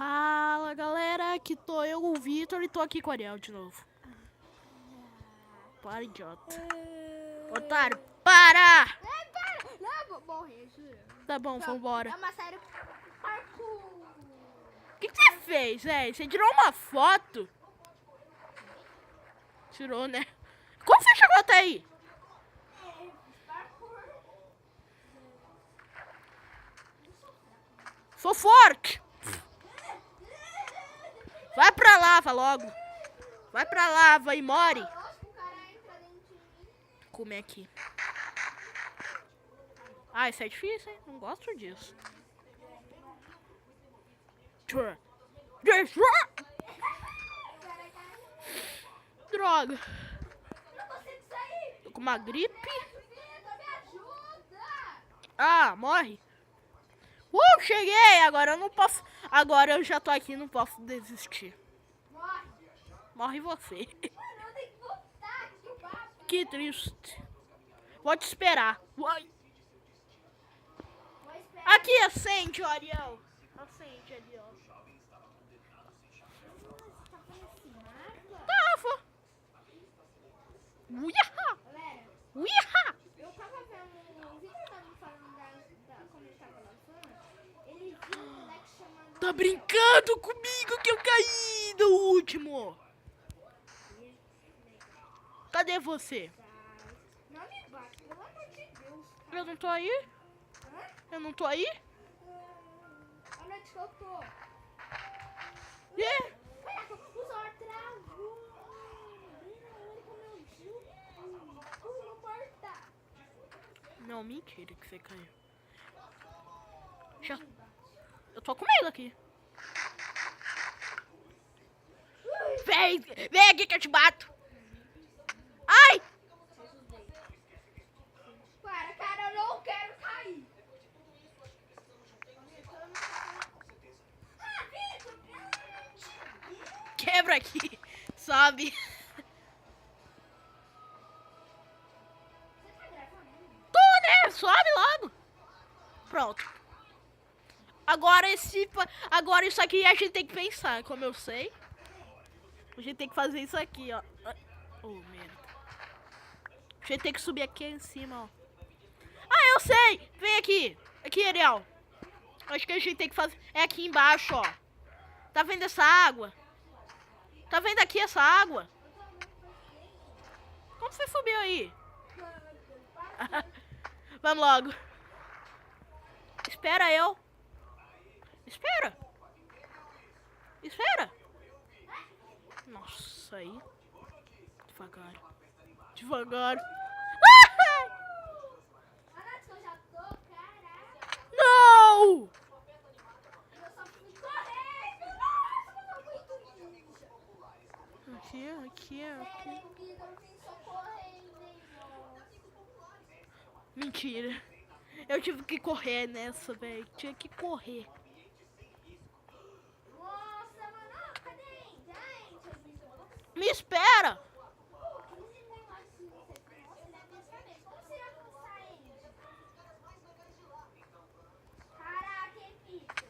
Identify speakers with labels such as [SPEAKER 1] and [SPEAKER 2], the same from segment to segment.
[SPEAKER 1] Fala galera, aqui tô eu, o Vitor, e tô aqui com o Ariel de novo. Para, idiota. Otário, para!
[SPEAKER 2] Não, vou morrer, juro.
[SPEAKER 1] Tá bom, vambora.
[SPEAKER 2] É uma série parkour.
[SPEAKER 1] O que você fez, velho? Você tirou uma foto? Tirou, né? Como você chegou até aí?
[SPEAKER 2] Parkour.
[SPEAKER 1] Sou forte! Vai pra lava logo! Vai pra lava e more!
[SPEAKER 2] Lógico, o cara entra dentro de mim.
[SPEAKER 1] Comer aqui. Ah, isso é difícil, hein? Não gosto disso. Droga.
[SPEAKER 2] Não consigo sair.
[SPEAKER 1] Tô com uma gripe.
[SPEAKER 2] Vitor, me ajuda.
[SPEAKER 1] Ah, morre. Cheguei! Agora eu não posso. Agora eu já tô aqui, não posso desistir.
[SPEAKER 2] Morre.
[SPEAKER 1] Morre você.
[SPEAKER 2] Mano, eu tenho que voltar aqui embaixo.
[SPEAKER 1] Que triste. Vou te esperar. Uai.
[SPEAKER 2] Vou esperar.
[SPEAKER 1] Aqui, acende, Ariel. Acende ali, ó.
[SPEAKER 2] Tá parecendo água?
[SPEAKER 1] Tava. Uiá!
[SPEAKER 2] Galera,
[SPEAKER 1] Uiá!
[SPEAKER 2] eu tava vendo. O Vitor tava me falando quando ele tava lançando. Ele viu um moleque chamado.
[SPEAKER 1] Tá brincando comigo que eu caí no último. Cadê você?
[SPEAKER 2] Não me bate, pelo amor de Deus.
[SPEAKER 1] Eu não tô aí?
[SPEAKER 2] Hã?
[SPEAKER 1] Eu não tô aí?
[SPEAKER 2] Onde é que eu tô?
[SPEAKER 1] É.
[SPEAKER 2] Caraca, o Zor travou. Bem na hora que eu não viu. Ui, no porta.
[SPEAKER 1] Não, mentira que você caiu. Já. Eu tô com medo aqui. Vem aqui que eu te bato. Ai!
[SPEAKER 2] Cara, eu não quero cair. Ah, Vitor,
[SPEAKER 1] Quebra aqui. Sobe.
[SPEAKER 2] você tá gravando?
[SPEAKER 1] Tô, né? Sobe logo. Pronto. Agora isso aqui a gente tem que pensar, como eu sei. A gente tem que fazer isso aqui, ó. Oh, merda. A gente tem que subir aqui em cima, ó. Ah, eu sei! Vem aqui. Aqui, Ariel. Acho que a gente tem que fazer... É aqui embaixo, ó. Tá vendo essa água? Tá vendo aqui essa água? Como você subiu aí? Vamos logo. Espera eu. Espera. Espera. Nossa, aí. Devagar. Devagar.
[SPEAKER 2] Caraca, eu já tô, caraca.
[SPEAKER 1] Não!
[SPEAKER 2] Eu só fui correndo. Nossa, eu sou muito ninja.
[SPEAKER 1] Aqui.
[SPEAKER 2] Sério, o Vitor vem só correndo, hein, ó.
[SPEAKER 1] Mentira. Eu tive que correr nessa, velho. Tinha que correr.
[SPEAKER 2] Nossa, mano, ó, cadê a Andy? A Andy, Vitor.
[SPEAKER 1] Me espera!
[SPEAKER 2] Esse negocinho que você fez, ele é minha cabeça. Como você ia alcançar a Andy? Caraca, hein, Vitor.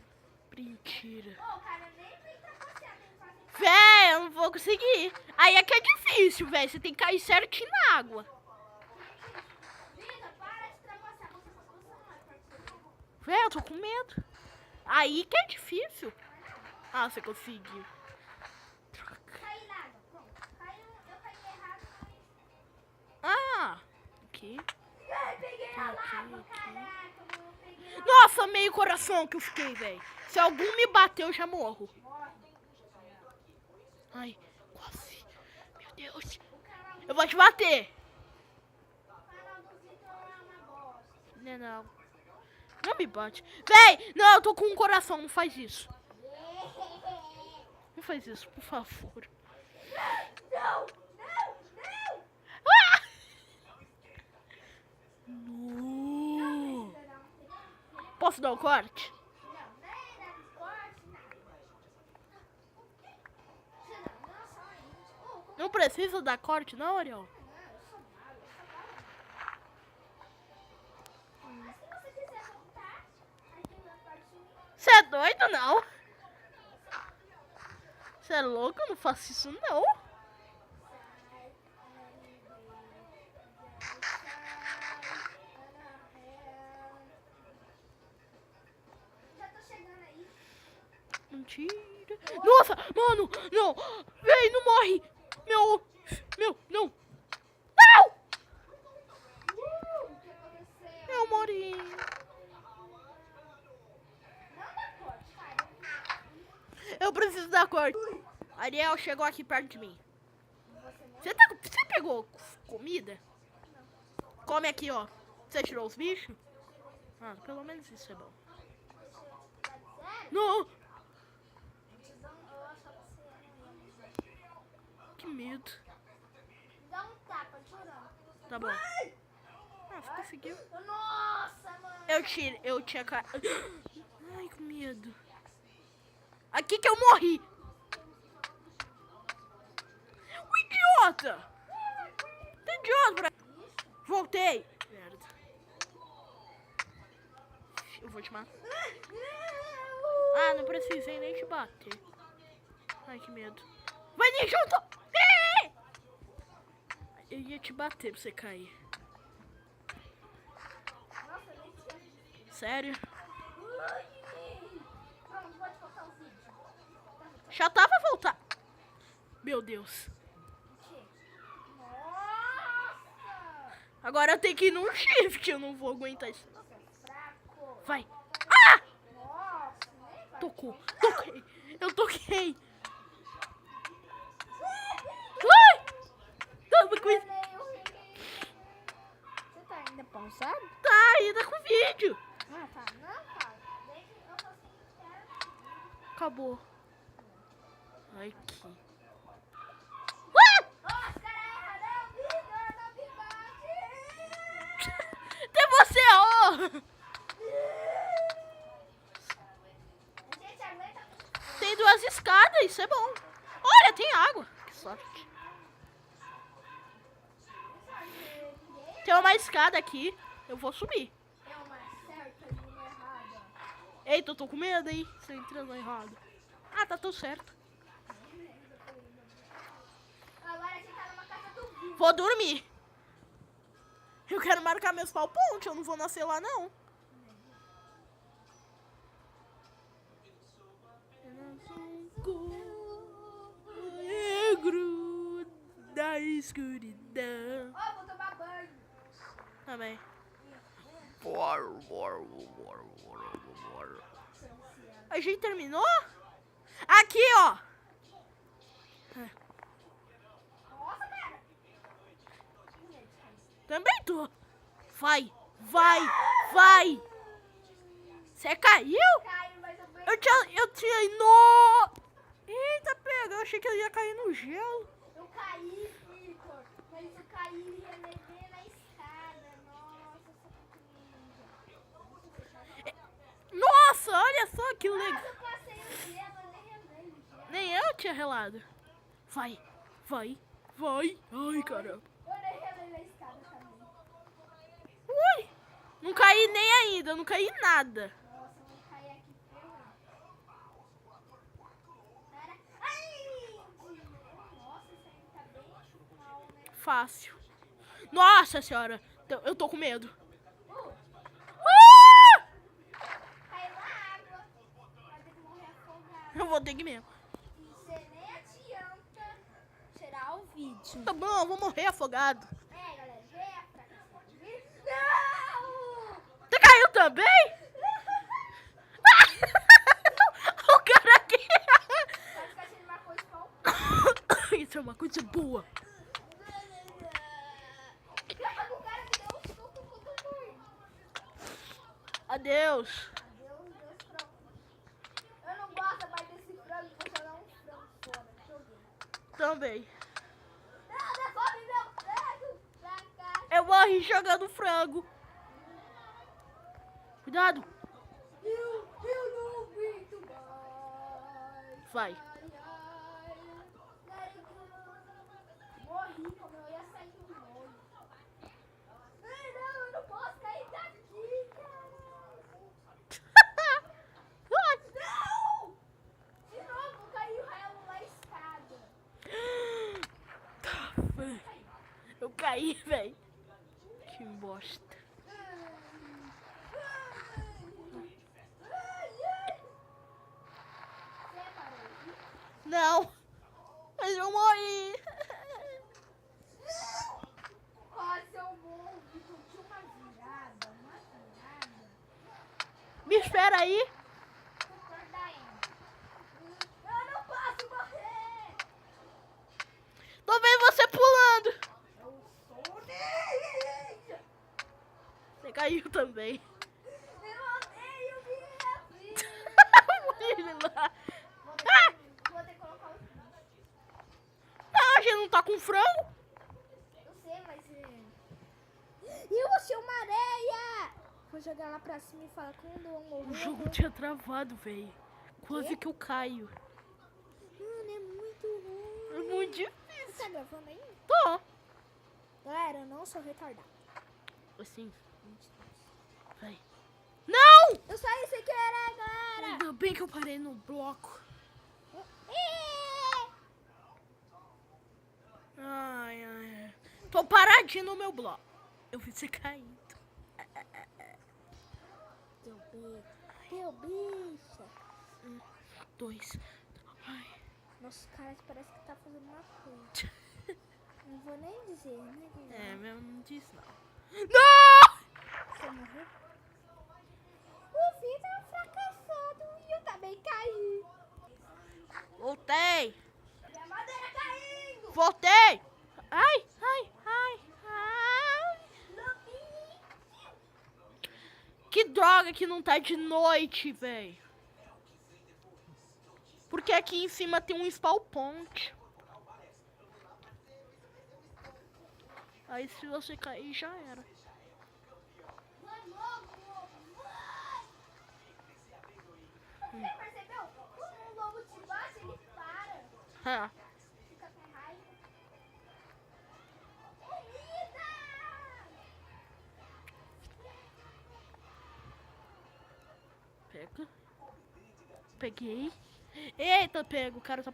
[SPEAKER 1] Mentira.
[SPEAKER 2] Ô, cara, nem vem trapacear, tem que fazer isso.
[SPEAKER 1] Véi, eu não vou conseguir. Aí é que é difícil, velho. Você tem que cair certinho na água.
[SPEAKER 2] Vitor, para de trapacear. Você não é parceiro.
[SPEAKER 1] Véi, eu tô com medo. Aí que é difícil. Ah, você conseguiu.
[SPEAKER 2] Caí na água, pronto. Eu caí errado, mas...
[SPEAKER 1] Ah, aqui.
[SPEAKER 2] Ai, peguei a
[SPEAKER 1] Aqui,
[SPEAKER 2] lava,
[SPEAKER 1] aqui.
[SPEAKER 2] caraca, mano, eu peguei a
[SPEAKER 1] Nossa, meio coração que eu fiquei, velho. Se algum me bater, eu já morro. Ai, quase. Meu Deus. Eu vou te bater.
[SPEAKER 2] canal do Vitor é uma bosta.
[SPEAKER 1] Não. Não me bate. Véi, não, eu tô com um coração. Não faz isso. Não faz isso, por favor.
[SPEAKER 2] Não!
[SPEAKER 1] Ah! No. Posso dar um corte?
[SPEAKER 2] Não, nem dá esporte, nada. Não, só a gente. Como
[SPEAKER 1] Não precisa dar corte, não, Ariel?
[SPEAKER 2] não? Eu sou mal, Mas se você quiser voltar, aí tem uma parte minha.
[SPEAKER 1] Você é doido, não?
[SPEAKER 2] Eu
[SPEAKER 1] Você é louco? Eu não faço isso, não.
[SPEAKER 2] Já tô chegando aí.
[SPEAKER 1] Mentira. Nossa, mano, não. Véi, não morre. Não. Não. Não!
[SPEAKER 2] O que aconteceu?
[SPEAKER 1] Eu morri.
[SPEAKER 2] Não dá corte, cara.
[SPEAKER 1] Eu preciso da corte. Ariel chegou aqui perto de mim.
[SPEAKER 2] Você não?
[SPEAKER 1] Você pegou comida? Come aqui, ó. Você tirou os bichos? Ah, pelo menos isso é bom.
[SPEAKER 2] Tá sério?
[SPEAKER 1] Não!
[SPEAKER 2] Tizão, eu acho que você não ia.
[SPEAKER 1] Que medo.
[SPEAKER 2] Dá um tapa, chorando.
[SPEAKER 1] Tá bom. Ah, você conseguiu.
[SPEAKER 2] Nossa, mano.
[SPEAKER 1] Eu tinha cara. Ai, que medo. Aqui que eu morri. O idiota! Tá idiota, pra... Voltei. Merda. Eu vou te matar. Ah, não precisei nem te bater. Ai, que medo. Vai nem junto! Eu ia te bater pra você cair.
[SPEAKER 2] Nossa, nem tinha.
[SPEAKER 1] Sério?
[SPEAKER 2] Pronto, pode cortar o vídeo.
[SPEAKER 1] Já tava voltar. Meu Deus.
[SPEAKER 2] O quê? Nossa!
[SPEAKER 1] Agora eu tenho que ir num shift. Eu não vou aguentar isso.
[SPEAKER 2] Você é fraco.
[SPEAKER 1] Vai. Ah!
[SPEAKER 2] Nossa, nem vai.
[SPEAKER 1] Toquei. Eu toquei. Ai! Tava com isso.
[SPEAKER 2] Você tá ainda pausado?
[SPEAKER 1] Tá ainda com o vídeo.
[SPEAKER 2] Ah, tá. Não, cara. Deixa eu consigo.
[SPEAKER 1] Acabou. Ai, que...
[SPEAKER 2] Nossa, cara, é o Vitor da Bigode!
[SPEAKER 1] Tem você, ó.
[SPEAKER 2] A gente aguenta.
[SPEAKER 1] Tem 2 escadas, isso é bom. Olha, tem água. Que sorte. Tem uma escada aqui. Eu vou subir.
[SPEAKER 2] É uma certa e uma errada.
[SPEAKER 1] Eita, eu tô com medo, hein? Você entrando errado. Ah, tá tudo certo.
[SPEAKER 2] Agora a gente tá numa casa do Vitor.
[SPEAKER 1] Vou dormir. Eu quero marcar meus pau ponte. Eu não vou nascer lá, não. Negro da escuridão.
[SPEAKER 2] Ó, vou tomar banho.
[SPEAKER 1] Também. A gente terminou? Aqui, ó.
[SPEAKER 2] Nossa, cara.
[SPEAKER 1] Também tô. Vai. Você caiu?
[SPEAKER 2] Caiu, mas eu fui.
[SPEAKER 1] Eu tinha no... Eita, pega. Eu achei que eu ia cair no gelo.
[SPEAKER 2] Eu caí, Vitor. Mas eu caí e relevei na escada. Nossa, essa linda.
[SPEAKER 1] Nossa, olha só que legal.
[SPEAKER 2] Nossa, eu passei o gelo, eu nem relei o gelo.
[SPEAKER 1] Nem eu tinha relado. Vai. Ai, caramba.
[SPEAKER 2] Eu nem relei na escada também.
[SPEAKER 1] Ui. Não caí nem ainda. Não caí em nada.
[SPEAKER 2] Nossa, eu vou cair aqui ferrado. Cara, ai! Nossa, isso aí tá bem mal, né?
[SPEAKER 1] Fácil. Nossa senhora. Eu tô com medo.
[SPEAKER 2] Uh,
[SPEAKER 1] Ah!
[SPEAKER 2] caiu na água. Vai ter que morrer afogado.
[SPEAKER 1] Eu vou ter que mesmo.
[SPEAKER 2] E você nem adianta tirar o vídeo.
[SPEAKER 1] Tá bom, eu vou morrer afogado.
[SPEAKER 2] É, galera, venha pra cá. Não!
[SPEAKER 1] Você caiu também? O cara aqui.
[SPEAKER 2] Tá esquecendo uma coisa com
[SPEAKER 1] Isso é uma coisa boa.
[SPEAKER 2] o cara que deu um suco com o Tui.
[SPEAKER 1] Adeus.
[SPEAKER 2] Deus, frango. Eu não gosto mais desse frango, vou jogar um frango fora. Joguei.
[SPEAKER 1] Também.
[SPEAKER 2] Não, devolve meu frango pra cá.
[SPEAKER 1] Eu morri jogando frango. Cuidado.
[SPEAKER 2] Eu não aguento mais.
[SPEAKER 1] Vai.
[SPEAKER 2] Ai, ai. Let it go. Morri, como eu ia sair do molho. Ai, não, eu não posso cair daqui, cara.
[SPEAKER 1] Ai.
[SPEAKER 2] Não! De novo, caiu ela lá
[SPEAKER 1] caí, velho. Que bosta.
[SPEAKER 2] Você parou?
[SPEAKER 1] Não. Mas eu morri.
[SPEAKER 2] Quase eu morro. Tinha uma virada.
[SPEAKER 1] Me espera aí.
[SPEAKER 2] Eu não posso morrer.
[SPEAKER 1] Tô vendo você pulando.
[SPEAKER 2] Eu sou ninja.
[SPEAKER 1] Você caiu também.
[SPEAKER 2] Eu odeio minha vida.
[SPEAKER 1] Ele lá.
[SPEAKER 2] Vou ter que colocar os bichos.
[SPEAKER 1] Ah, a gente não tá com frango?
[SPEAKER 2] Eu sei, mas... Eu vou ser uma areia. Vou jogar lá pra cima e falar quando eu morrer.
[SPEAKER 1] O jogo tinha travado, velho. Quase que eu caio.
[SPEAKER 2] Mano, é muito ruim.
[SPEAKER 1] É muito
[SPEAKER 2] Você
[SPEAKER 1] difícil.
[SPEAKER 2] tá gravando aí?
[SPEAKER 1] Tô.
[SPEAKER 2] Galera, eu não sou retardado.
[SPEAKER 1] Assim, vai. Não!
[SPEAKER 2] Eu saí sem querer, galera.
[SPEAKER 1] Ainda bem que eu parei no bloco. Ai, ai. Tô paradinho no meu bloco. Eu vi você caindo.
[SPEAKER 2] Teu bicho. Teu bicho.
[SPEAKER 1] 2. Ai.
[SPEAKER 2] Nossa, cara, parece que tá fazendo uma coisa. Não vou nem dizer, né?
[SPEAKER 1] É, mesmo não disse não. Não!
[SPEAKER 2] Você morreu? O Vitor é um fracassado e eu também caí.
[SPEAKER 1] Voltei.
[SPEAKER 2] Minha madeira caindo.
[SPEAKER 1] Voltei. Ai, ai, ai, ai. Que droga que não tá de noite, velho. Porque aqui em cima tem um spawn point. Aí se você cair, já era.
[SPEAKER 2] Mãe, lobo, mãe. Você percebeu? Quando um lobo te bate, ele para.
[SPEAKER 1] Ah,
[SPEAKER 2] Fica com raiva. Comida!
[SPEAKER 1] pega. Peguei. Eita, pega. O cara tá